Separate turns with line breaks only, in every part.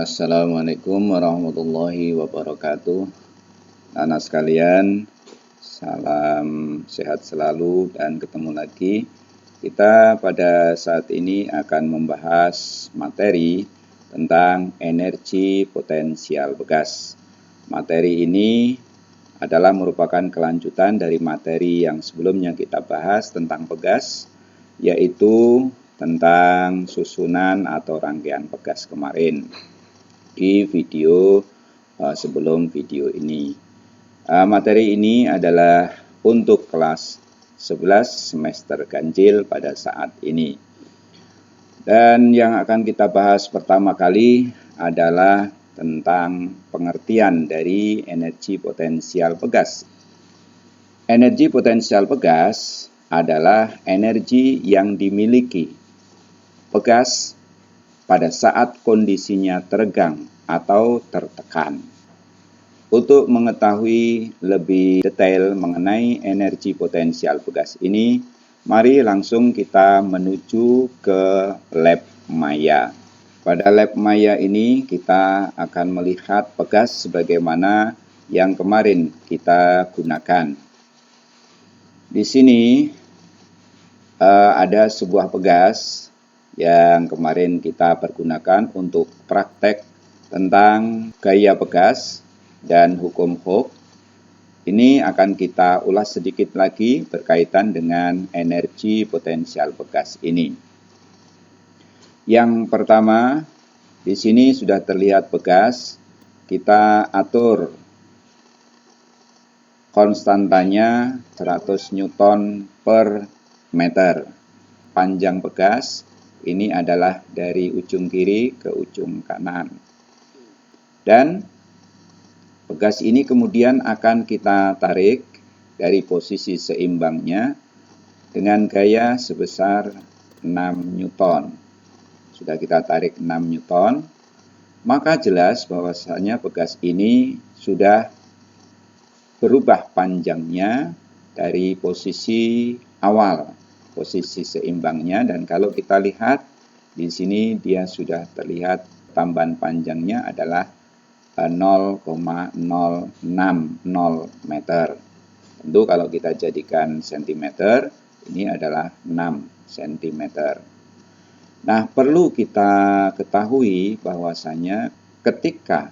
Assalamualaikum warahmatullahi wabarakatuh. Anak sekalian, salam sehat selalu dan ketemu lagi. Kita pada saat ini akan membahas materi tentang energi potensial bekas. Materi ini adalah merupakan kelanjutan dari materi yang sebelumnya kita bahas tentang pegas, yaitu tentang susunan atau rangkaian pegas kemarin di video sebelum video ini. Materi ini adalah untuk kelas 11 semester ganjil pada saat ini. Dan yang akan kita bahas pertama kali adalah tentang pengertian dari energi potensial pegas. Energi potensial pegas adalah energi yang dimiliki pegas pada saat kondisinya teregang atau tertekan. Untuk mengetahui lebih detail mengenai energi potensial pegas ini, mari langsung kita menuju ke lab maya. Pada lab maya ini kita akan melihat pegas sebagaimana yang kemarin kita gunakan. Di sini ada sebuah pegas yang kemarin kita pergunakan untuk praktek tentang gaya pegas dan hukum Hooke. Ini akan kita ulas sedikit lagi berkaitan dengan energi potensial pegas ini. Yang pertama, di sini sudah terlihat pegas, kita atur konstantanya 100 Newton per meter. Panjang pegas ini adalah dari ujung kiri ke ujung kanan. Dan pegas ini kemudian akan kita tarik dari posisi seimbangnya dengan gaya sebesar 6 Newton. Sudah kita tarik 6 Newton, maka jelas bahwasanya pegas ini sudah berubah panjangnya dari posisi awal, posisi seimbangnya, dan kalau kita lihat di sini dia sudah terlihat tambahan panjangnya adalah 0,060 meter. Tentu kalau kita jadikan cm, ini adalah 6 cm. Nah, perlu kita ketahui bahwasanya ketika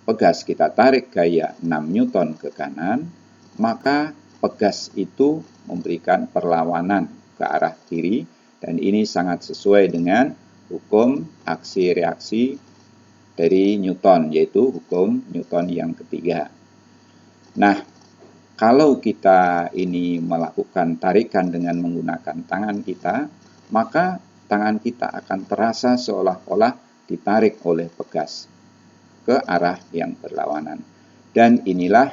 pegas kita tarik gaya 6 Newton ke kanan, maka pegas itu memberikan perlawanan ke arah kiri, dan ini sangat sesuai dengan hukum aksi reaksi dari Newton, yaitu hukum Newton yang ketiga. Nah, kalau kita ini melakukan tarikan dengan menggunakan tangan kita, maka tangan kita akan terasa seolah-olah ditarik oleh pegas ke arah yang berlawanan. Dan inilah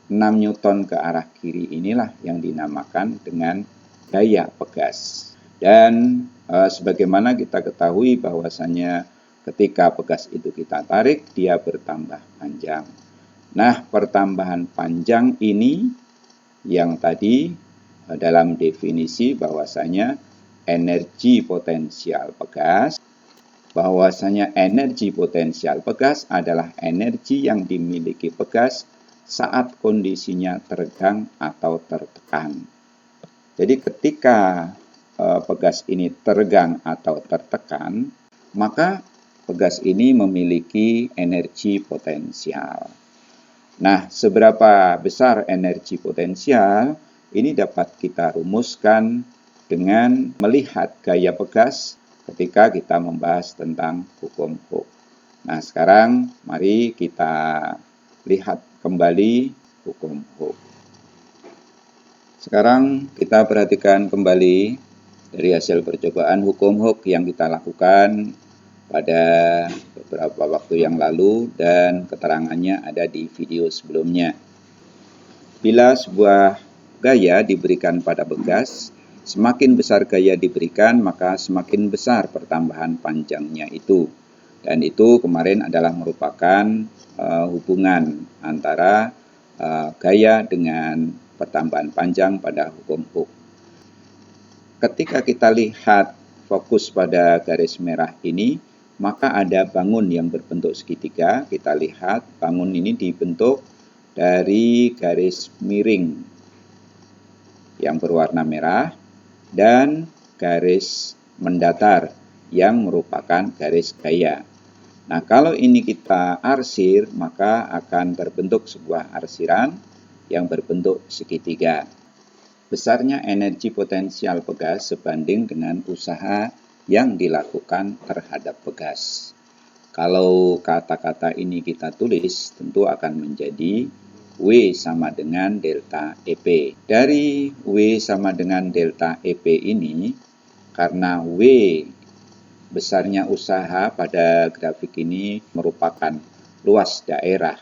6 Newton ke arah kiri inilah yang dinamakan dengan gaya pegas. Dan sebagaimana kita ketahui bahwasanya ketika pegas itu kita tarik, dia bertambah panjang. Nah, pertambahan panjang ini yang tadi dalam definisi bahwasanya energi potensial pegas, bahwasanya energi potensial pegas adalah energi yang dimiliki pegas saat kondisinya teregang atau tertekan. Jadi ketika pegas ini teregang atau tertekan, maka pegas ini memiliki energi potensial. Nah, seberapa besar energi potensial ini dapat kita rumuskan dengan melihat gaya pegas ketika kita membahas tentang hukum Hooke. Nah, sekarang mari kita lihat kembali hukum Hooke. Sekarang kita perhatikan kembali dari hasil percobaan hukum Hooke yang kita lakukan pada beberapa waktu yang lalu, dan keterangannya ada di video sebelumnya. Bila sebuah gaya diberikan pada pegas, semakin besar gaya diberikan, maka semakin besar pertambahan panjangnya itu. Dan itu kemarin adalah merupakan hubungan antara gaya dengan pertambahan panjang pada hukum Hooke. Ketika kita lihat fokus pada garis merah ini, maka ada bangun yang berbentuk segitiga. Kita lihat bangun ini dibentuk dari garis miring yang berwarna merah dan garis mendatar yang merupakan garis gaya. Nah, kalau ini kita arsir, maka akan terbentuk sebuah arsiran yang berbentuk segitiga. Besarnya energi potensial pegas sebanding dengan usaha yang dilakukan terhadap pegas. Kalau kata-kata ini kita tulis, tentu akan menjadi W sama dengan delta EP. Dari W sama dengan delta EP ini, karena W besarnya usaha pada grafik ini merupakan luas daerah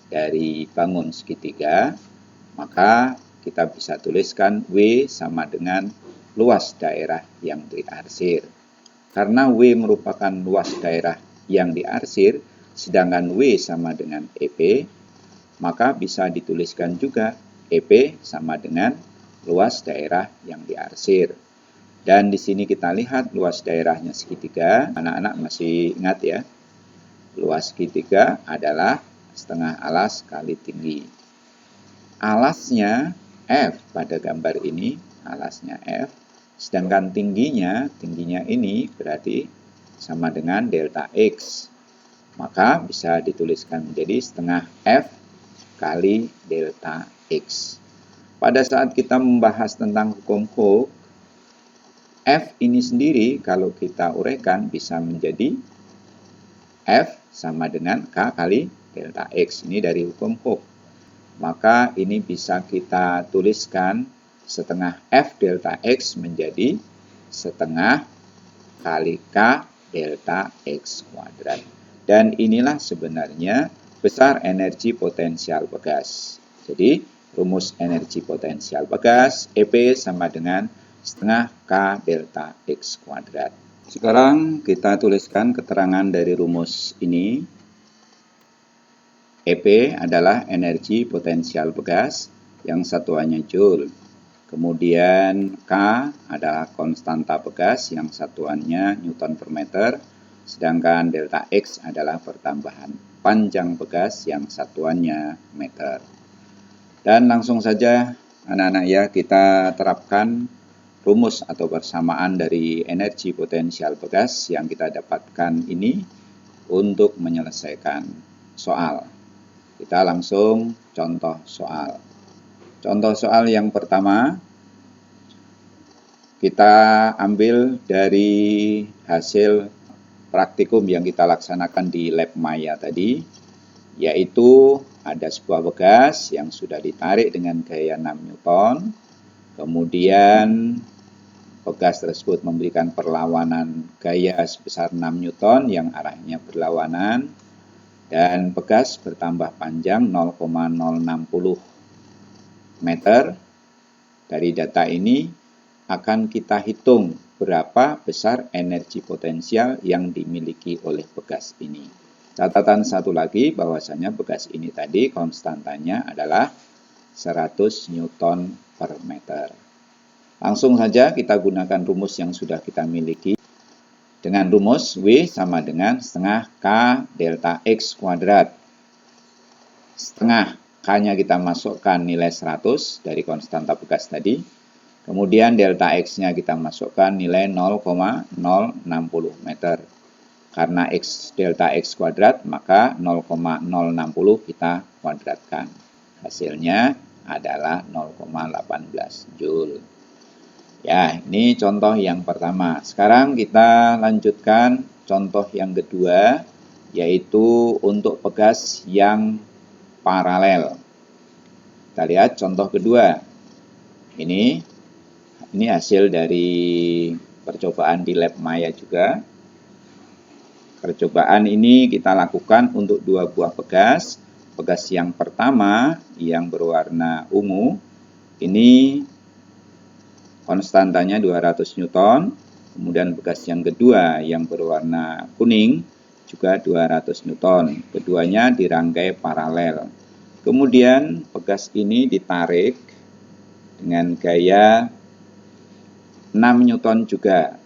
dari bangun segitiga, maka kita bisa tuliskan W sama dengan luas daerah yang diarsir. Karena W merupakan luas daerah yang diarsir, sedangkan W sama dengan EP, maka bisa dituliskan juga EP sama dengan luas daerah yang diarsir. Dan di sini kita lihat luas daerahnya segitiga. Anak-anak masih ingat ya, luas segitiga adalah setengah alas kali tinggi. Alasnya F pada gambar ini, alasnya F, sedangkan tingginya ini berarti sama dengan delta X. Maka bisa dituliskan menjadi setengah F kali delta X. Pada saat kita membahas tentang hukum Hooke, F ini sendiri kalau kita uraikan bisa menjadi F sama dengan K kali delta X. Ini dari hukum Hooke. Maka ini bisa kita tuliskan setengah F delta X menjadi setengah kali K delta X kuadrat. Dan inilah sebenarnya besar energi potensial pegas. Jadi rumus energi potensial pegas EP sama dengan setengah K delta X kuadrat. Sekarang kita tuliskan keterangan dari rumus ini. EP adalah energi potensial pegas yang satuannya Joule. Kemudian K adalah konstanta pegas yang satuannya Newton per meter. Sedangkan delta X adalah pertambahan panjang pegas yang satuannya meter. Dan langsung saja anak-anak ya, kita terapkan rumus atau persamaan dari energi potensial pegas yang kita dapatkan ini untuk menyelesaikan soal. Kita langsung contoh soal. Contoh soal yang pertama, kita ambil dari hasil praktikum yang kita laksanakan di lab Maya tadi, yaitu ada sebuah pegas yang sudah ditarik dengan gaya 6 Newton, kemudian pegas tersebut memberikan perlawanan gaya sebesar 6 Newton yang arahnya berlawanan, dan pegas bertambah panjang 0,060 meter. Dari data ini akan kita hitung berapa besar energi potensial yang dimiliki oleh pegas ini. Catatan satu lagi bahwasanya pegas ini tadi konstantanya adalah 100 Newton per meter. Langsung saja kita gunakan rumus yang sudah kita miliki. Dengan rumus W sama dengan setengah K delta X kuadrat. Setengah K-nya kita masukkan nilai 100 dari konstanta pegas tadi. Kemudian delta X-nya kita masukkan nilai 0,060 meter. Karena X delta X kuadrat, maka 0,060 kita kuadratkan. Hasilnya adalah 0,18 Joule. Ya, ini contoh yang pertama. Sekarang kita lanjutkan contoh yang kedua, yaitu untuk pegas yang paralel. Kita lihat contoh kedua. Ini hasil dari percobaan di lab Maya juga. Percobaan ini kita lakukan untuk dua buah pegas. Pegas yang pertama yang berwarna ungu, ini konstantanya 200 Newton. Kemudian pegas yang kedua yang berwarna kuning juga 200 Newton. Keduanya dirangkai paralel. Kemudian pegas ini ditarik dengan gaya 6 Newton juga.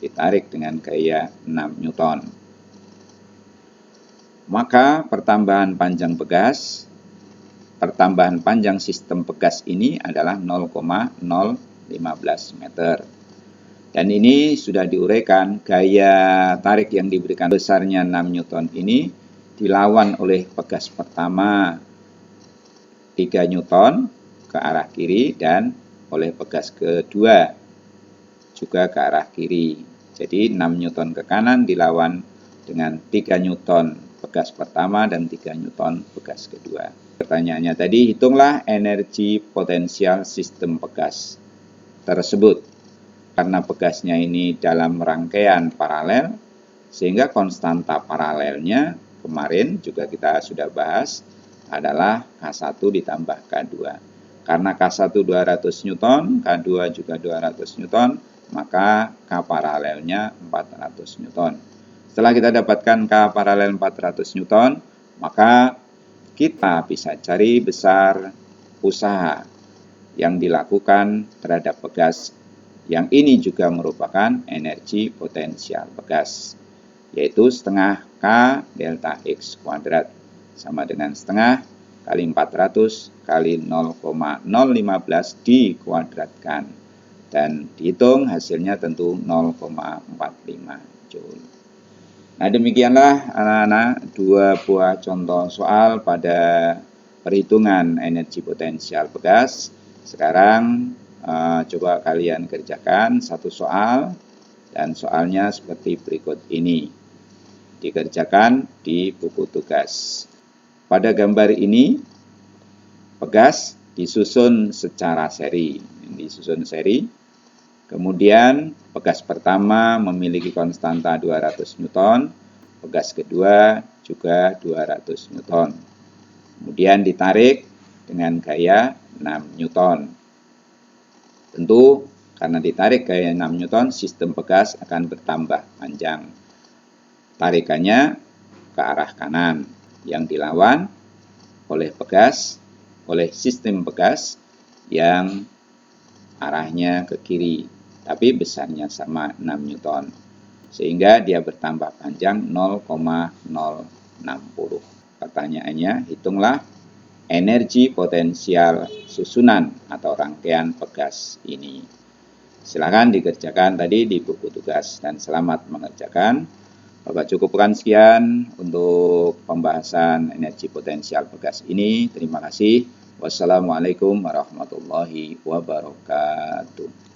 ditarik dengan gaya 6 Newton. Maka pertambahan panjang sistem pegas ini adalah 0,015 meter. Dan ini sudah diuraikan, gaya tarik yang diberikan besarnya 6 Newton ini dilawan oleh pegas pertama 3 Newton ke arah kiri dan oleh pegas kedua juga ke arah kiri. Jadi 6 Newton ke kanan dilawan dengan 3 Newton pegas pertama dan 3 Newton pegas kedua. Pertanyaannya tadi, hitunglah energi potensial sistem pegas tersebut. Karena pegasnya ini dalam rangkaian paralel, sehingga konstanta paralelnya kemarin juga kita sudah bahas adalah K1 ditambah K2. Karena K1 200 Newton, K2 juga 200 Newton, maka K paralelnya 400 Newton. Setelah kita dapatkan K paralel 400 Newton, maka kita bisa cari besar usaha yang dilakukan terhadap pegas. Yang ini juga merupakan energi potensial pegas, yaitu setengah K delta X kuadrat sama dengan setengah kali 400 kali 0,015 dikuadratkan. Dan dihitung hasilnya tentu 0,45 Joule. Nah, demikianlah anak-anak dua buah contoh soal pada perhitungan energi potensial pegas. Sekarang coba kalian kerjakan satu soal, dan soalnya seperti berikut ini. Dikerjakan di buku tugas. Pada gambar ini, pegas disusun secara seri. Disusun seri. Kemudian pegas pertama memiliki konstanta 200 Newton, pegas kedua juga 200 Newton. Kemudian ditarik dengan gaya 6 Newton. Tentu karena ditarik gaya 6 Newton, sistem pegas akan bertambah panjang. Tarikannya ke arah kanan yang dilawan oleh sistem pegas yang arahnya ke kiri, tapi besarnya sama 6 Newton. Sehingga dia bertambah panjang 0,060. Pertanyaannya, hitunglah energi potensial susunan atau rangkaian pegas ini. Silakan dikerjakan tadi di buku tugas dan selamat mengerjakan. Bapak cukupkan sekian untuk pembahasan energi potensial pegas ini. Terima kasih. Wassalamualaikum warahmatullahi wabarakatuh.